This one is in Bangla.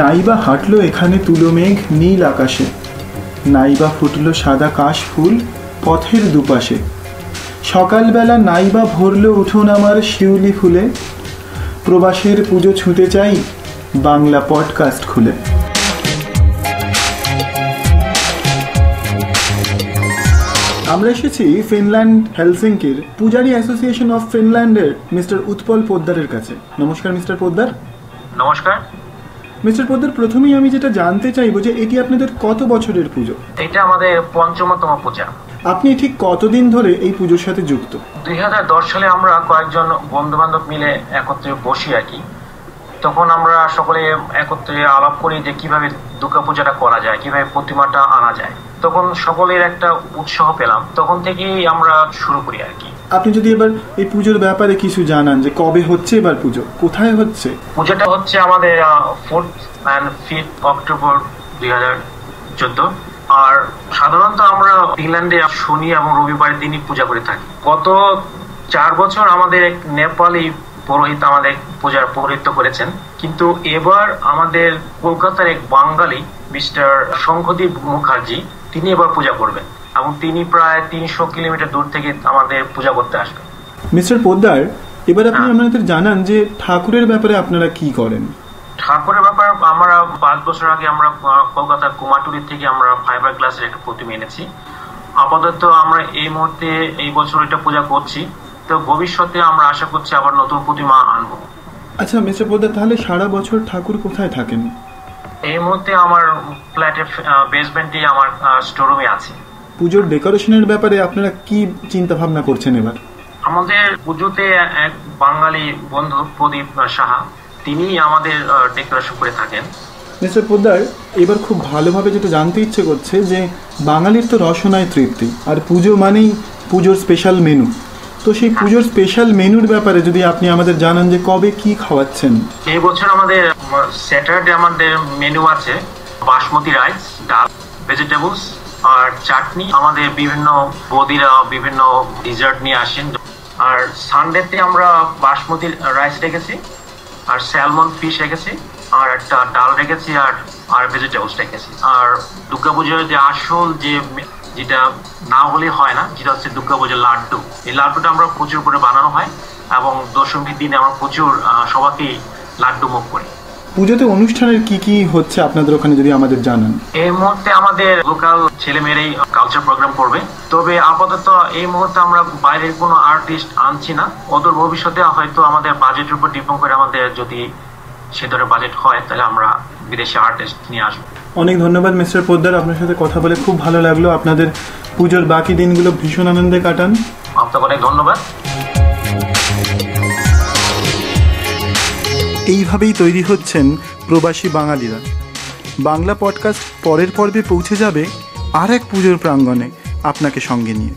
নাইবা হাঁটলো এখানে তুলো মেঘ নীল আকাশে, নাইবা ফুটলো সাদা কাশ ফুল পথের দুপাশে, সকালবেলা নাইবা ভরল উঠোন আমার শিউলি ফুলে, প্রবাসের পুজো ছুঁতে চাই বাংলা পডকাস্ট খুলে। আমরা এসেছি Finland হেলসিঙ্কির Pujari association of ফিনল্যান্ডের mister Utpal পোদ্দারের কাছে। নমস্কার মিস্টার পোদ্দার। নমস্কার মিস্টার পোদ্দার, প্রথমেই আমি যেটা জানতে চাইবো যে এটি আপনাদের কত বছরের পুজো? এটা আমাদের ৫ম পূজা। আপনি ঠিক কতদিন ধরে এই পুজোর সাথে যুক্ত? ২০১০ সালে আমরা কয়েকজন বন্ধু বান্ধব মিলে একত্রে বসি আর কি। তখন আমরা সকলে একত্রে আলাপ করি যে কিভাবে দুর্গা পূজাটা করা যায়, কিভাবে প্রতিমাটা আনা যায়। তখন সকলের একটা উৎসাহ পেলাম, তখন থেকেই আমরা শুরু করি আর কি। আপনি যদি এবার এই পুজোর ব্যাপারে কিছু জানান যে কবে হচ্ছে এবার পুজো, কোথায় হচ্ছে? পূজাটা হচ্ছে আমাদের 4th and 5th অক্টোবর 2014। আর সাধারণত আমরা ফিনল্যান্ডে শনি এবং রবিবারের দিনই পূজা করে থাকি। গত 4 বছর আমাদের এক নেপালি পুরোহিত আমাদের পূজার পৌরোহিত্য করেছেন, কিন্তু এবার আমাদের কলকাতার এক বাঙালি মিস্টার শঙ্খদীপ মুখার্জি তিনি এবার পূজা করবেন এবং তিনি প্রায় 300 কিলোমিটার দূর থেকে আমাদের পূজা করতে আসবেন। মিস্টার পোদ্দার, এবার আপনি আমাদের জানান যে ঠাকুরের ব্যাপারে আপনারা কি করেন? ঠাকুরের ব্যাপারে আমরা 5 বছর আগে আমরা কলকাতার কুমারটুলি থেকে আমরা ফাইবার গ্লাসের একটা প্রতিমা এনেছি। আপাতত আমরা এই মুহূর্তে এই বছর এটা পূজা করছি, তো ভবিষ্যতে আমরা আশা করছি আবার নতুন প্রতিমা আনবো। আচ্ছা মিস্টার পোদ্দার, তাহলে সারা বছর ঠাকুর কোথায় থাকেন? এই মুহূর্তে আমার ফ্ল্যাটের বেসমেন্টে আমার স্টোররুমে আছে। পুজোর ডেকোরেশনের ব্যাপারে আপনারা কি চিন্তা ভাবনা করছেন এবার? আমাদের পুজোতে এক বাঙালি বন্ধু প্রদীপ সাহা তিনি আমাদের ডেকোরেশন করে থাকেন। মিস্টার পোদ্দার, এবার খুব ভালোভাবে যেটা জানতে ইচ্ছে করছে যে বাঙালির তো রসনায় তৃপ্তি, আর পুজো মানেই পুজোর স্পেশাল মেনু। তো সেই পুজোর স্পেশাল মেনুর ব্যাপারে যদি আপনি আমাদের জানান যে কবে কি খাওয়াচ্ছেন। এই বছর আমাদের স্যাটারডে আমাদের মেনু আছে বাসমতি রাইস, ডাল, ভেজিটেবলস আর চাটনি। আমাদের বিভিন্ন বৌদিরা বিভিন্ন ডিজার্ট নিয়ে আসেন। আর সানডেতে আমরা বাসমতি রাইস রেখেছি, আর স্যালমন ফিশ রেখেছি, আর একটা ডাল রেখেছি, আর ভেজিটেবলস রেখেছি। আর দুর্গাপুজোর যে আসল যেটা না হলে হয় না, যেটা হচ্ছে দুর্গাপুজোর লাড্ডু। এই লাড্ডুটা আমরা প্রচুর করে বানানো হয় এবং দশমীর দিনে আমরা প্রচুর সবাইকে লাড্ডু মুখ করি। পুজোতে অনুষ্ঠানের কি কি হচ্ছে আপনাদের ওখানে যদি আমাদের জানান। এই মুহূর্তে আমাদের লোকাল ছেলেমেয়েরাই কালচার প্রোগ্রাম করবে, তবে আপাতত এই মুহূর্তে আমরা বাইরের কোনো আর্টিস্ট আনছি না। অদূর ভবিষ্যতে হয়তো আমাদের বাজেটের উপর ডিপেন্ড করে, আমাদের যদি সে ধরনের বাজেট হয় তাহলে আমরা বিদেশি আর্টিস্ট নিয়ে আসবো। অনেক ধন্যবাদ মিস্টার পোদ্দার, আপনার সাথে কথা বলে খুব ভালো লাগলো। আপনাদের পুজোর বাকি দিনগুলো ভীষণ আনন্দে কাটান। আপনাকে অনেক ধন্যবাদ। এইভাবেই তৈরি হচ্ছেন প্রবাসী বাঙালিরা। বাংলা পডকাস্ট পরের পর্বে পৌঁছে যাবে আর এক পুজোর প্রাঙ্গণে আপনাকে সঙ্গে নিয়ে।